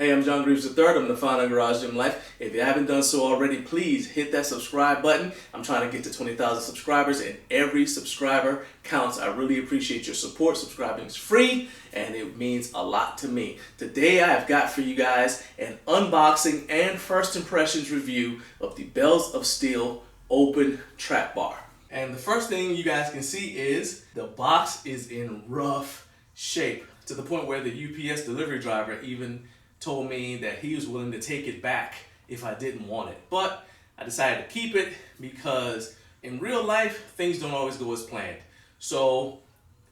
Hey, I'm John Greaves III. I'm the founder of Garage Gym Life. If you haven't done so already, please hit that subscribe button. I'm trying to get to 20,000 subscribers, and every subscriber counts. I really appreciate your support. Subscribing is free, and it means a lot to me. Today, I have got for you guys an unboxing and first impressions review of the Bells of Steel Open Trap Bar. And the first thing you guys can see is the box is in rough shape, to the point where the UPS delivery driver even told me that he was willing to take it back if I didn't want it. But I decided to keep it because in real life, things don't always go as planned. So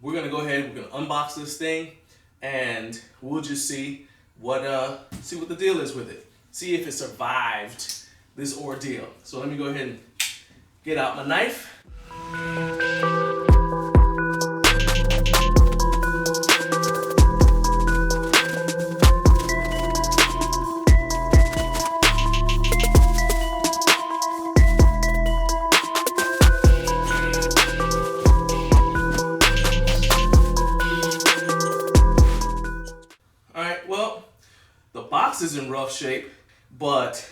we're gonna go ahead, we're gonna unbox this thing, and we'll just see what the deal is with it. See if it survived this ordeal. So let me go ahead and get out my knife. The box is in rough shape, but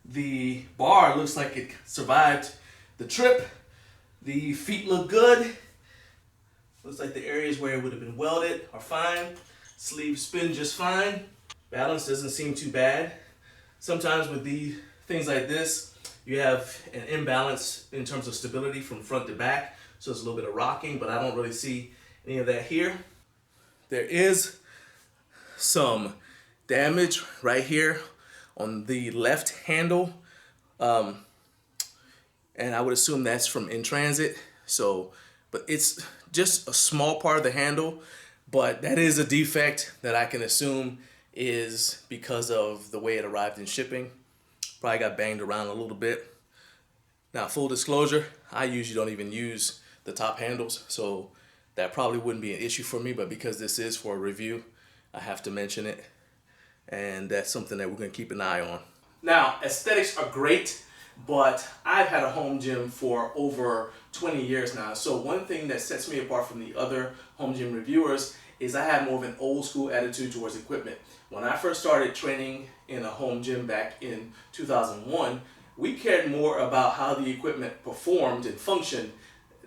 the bar looks like it survived the trip. The feet look good. Looks like the areas where it would have been welded are fine. Sleeves spin just fine. Balance doesn't seem too bad. Sometimes with these things like this, you have an imbalance in terms of stability from front to back, so it's a little bit of rocking, but I don't really see any of that here. There is some damage right here on the left handle, and I would assume that's from in transit. So, but it's just a small part of the handle, but that is a defect that I can assume is because of the way it arrived in shipping. Probably got banged around a little bit. Now, full disclosure, I usually don't even use the top handles, so that probably wouldn't be an issue for me, but because this is for a review, I have to mention it. And that's something that we're going to keep an eye on. Now, aesthetics are great, but I've had a home gym for over 20 years now. So one thing that sets me apart from the other home gym reviewers is I have more of an old school attitude towards equipment. When I first started training in a home gym back in 2001, we cared more about how the equipment performed and functioned,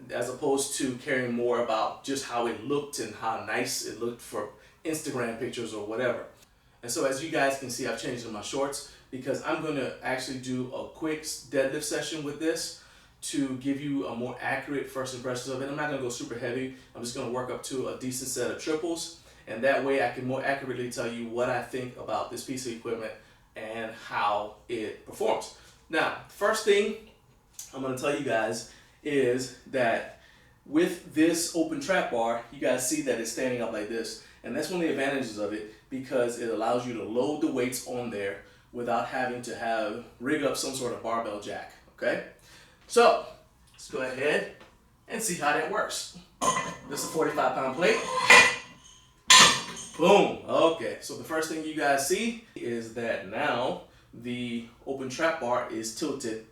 as opposed to caring more about just how it looked and how nice it looked for Instagram pictures or whatever. And so as you guys can see, I've changed in my shorts because I'm going to actually do a quick deadlift session with this to give you a more accurate first impressions of it. I'm not going to go super heavy. I'm just going to work up to a decent set of triples, and that way I can more accurately tell you what I think about this piece of equipment and how it performs. Now, first thing I'm going to tell you guys is that with this open trap bar, you guys see that it's standing up like this. And that's one of the advantages of it, because it allows you to load the weights on there without having to rig up some sort of barbell jack, okay? So, let's go ahead and see how that works. This is a 45-pound plate. Boom, okay. So the first thing you guys see is that now the open trap bar is tilted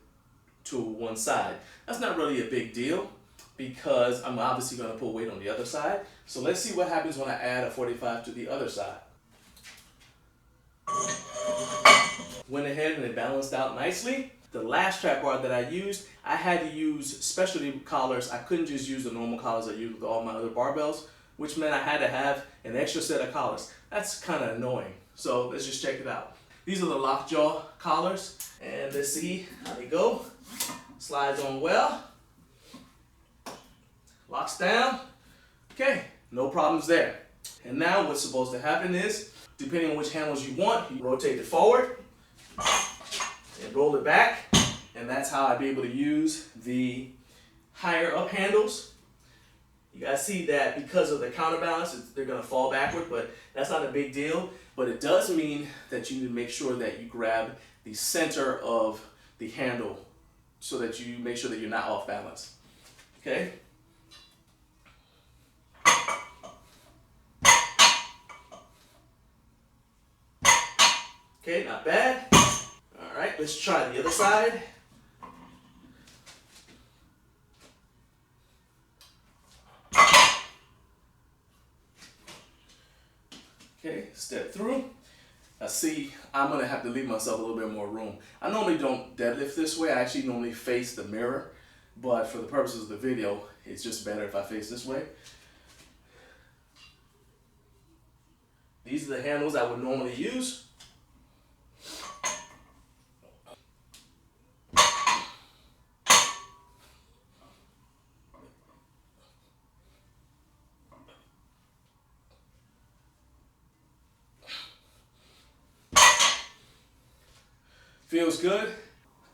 to one side. That's not really a big deal, because I'm obviously going to put weight on the other side. So let's see what happens when I add a 45 to the other side. Went ahead and it balanced out nicely. The last trap bar that I used, I had to use specialty collars. I couldn't just use the normal collars I use with all my other barbells, which meant I had to have an extra set of collars. That's kind of annoying. So let's just check it out. These are the lockjaw collars, and let's see how they go. Slides on well. Locks down. Okay, no problems there. And now what's supposed to happen is, depending on which handles you want, you rotate it forward and roll it back, and that's how I'd be able to use the higher up handles. You guys see that because of the counterbalance, they're going to fall backward, but that's not a big deal. But it does mean that you need to make sure that you grab the center of the handle so that you make sure that you're not off balance. Okay? Okay, not bad. All right, let's try the other side. Okay, step through. I see I'm gonna have to leave myself a little bit more room. I normally don't deadlift this way. I actually normally face the mirror, but for the purposes of the video, it's just better if I face this way. These are the handles I would normally use. Feels good.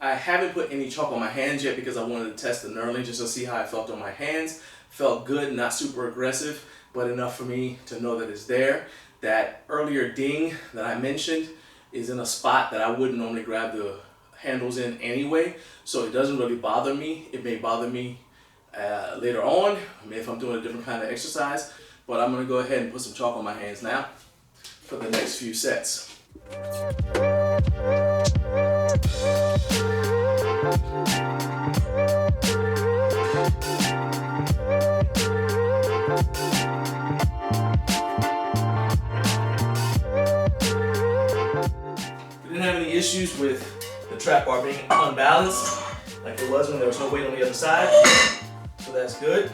I haven't put any chalk on my hands yet because I wanted to test the knurling just to see how I felt on my hands. Felt good, not super aggressive, but enough for me to know that it's there. That earlier ding that I mentioned is in a spot that I wouldn't normally grab the handles in anyway, so it doesn't really bother me. It may bother me later on, if I'm doing a different kind of exercise, but I'm gonna go ahead and put some chalk on my hands now for the next few sets. We didn't have any issues with the trap bar being unbalanced like it was when there was no weight on the other side, so that's good.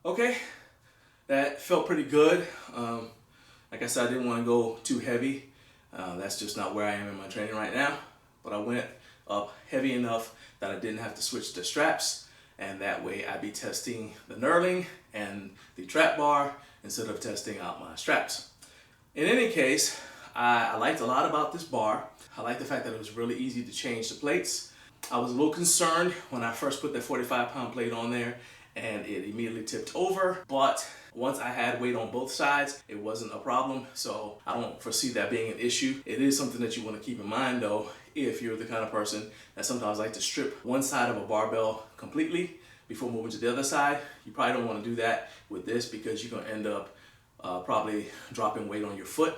Okay, that felt pretty good. Like I said, I didn't want to go too heavy. That's just not where I am in my training right now. But I went up heavy enough that I didn't have to switch the straps, and that way I'd be testing the knurling and the trap bar instead of testing out my straps. In any case, I liked a lot about this bar. I liked the fact that it was really easy to change the plates. I was a little concerned when I first put that 45-pound plate on there and it immediately tipped over, but once I had weight on both sides, it wasn't a problem, so I don't foresee that being an issue. It is something that you want to keep in mind though, if you're the kind of person that sometimes like to strip one side of a barbell completely before moving to the other side. You probably don't want to do that with this because you're going to end up probably dropping weight on your foot,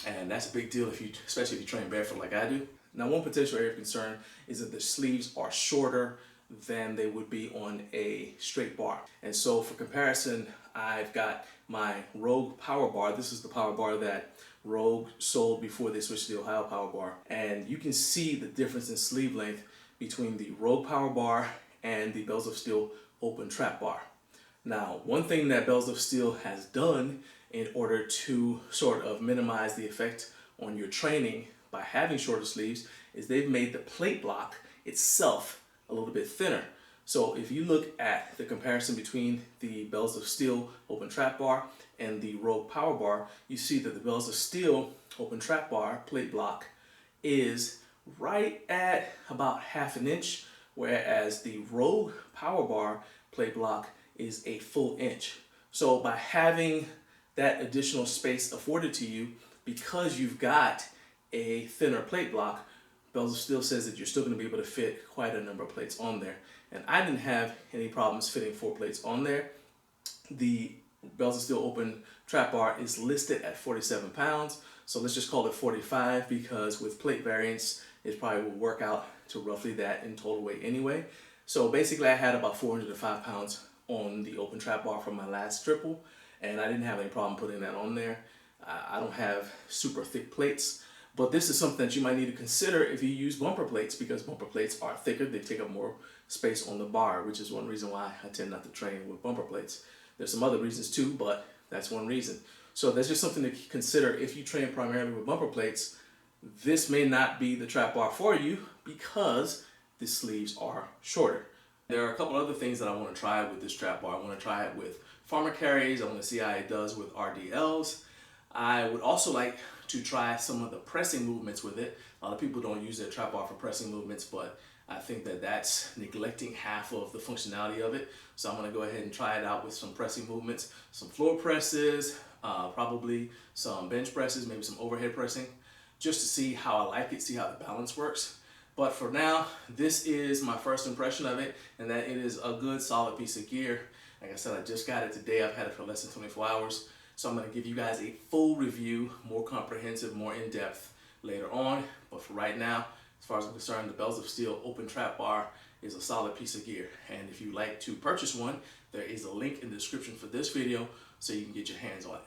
and that's a big deal especially if you train barefoot like I do. Now, one potential area of concern is that the sleeves are shorter than they would be on a straight bar. And so for comparison, I've got my Rogue Power Bar. This is the power bar that Rogue sold before they switched to the Ohio Power Bar. And you can see the difference in sleeve length between the Rogue Power Bar and the Bells of Steel Open Trap Bar. Now, one thing that Bells of Steel has done in order to sort of minimize the effect on your training by having shorter sleeves is they've made the plate block itself a little bit thinner. So if you look at the comparison between the Bells of Steel Open Trap Bar and the Rogue Power Bar, you see that the Bells of Steel Open Trap Bar plate block is right at about ½ inch, whereas the Rogue Power Bar plate block is a full inch. So by having that additional space afforded to you, because you've got a thinner plate block, Bells of Steel says that you're still going to be able to fit quite a number of plates on there. And I didn't have any problems fitting 4 plates on there. The Bells of Steel Open Trap Bar is listed at 47 pounds, so let's just call it 45 because with plate variance, it probably will work out to roughly that in total weight anyway. So basically I had about 405 pounds on the open trap bar from my last triple, and I didn't have any problem putting that on there. I don't have super thick plates, but this is something that you might need to consider if you use bumper plates, because bumper plates are thicker. They take up more space on the bar, which is one reason why I tend not to train with bumper plates. There's some other reasons too, but that's one reason. So that's just something to consider if you train primarily with bumper plates. This may not be the trap bar for you because the sleeves are shorter. There are a couple other things that I want to try with this trap bar. I want to try it with farmer carries. I want to see how it does with RDLs. I would also like to try some of the pressing movements with it. A lot of people don't use their trap bar for pressing movements, but I think that that's neglecting half of the functionality of it. So I'm going to go ahead and try it out with some pressing movements, some floor presses, probably some bench presses, maybe some overhead pressing, just to see how I like it, see how the balance works. But for now, this is my first impression of it, and that it is a good solid piece of gear. Like I said, I just got it today. I've had it for less than 24 hours. So I'm going to give you guys a full review, more comprehensive, more in-depth later on. But for right now, as far as I'm concerned, the Bells of Steel open trap bar is a solid piece of gear. And if you'd like to purchase one, there is a link in the description for this video so you can get your hands on it.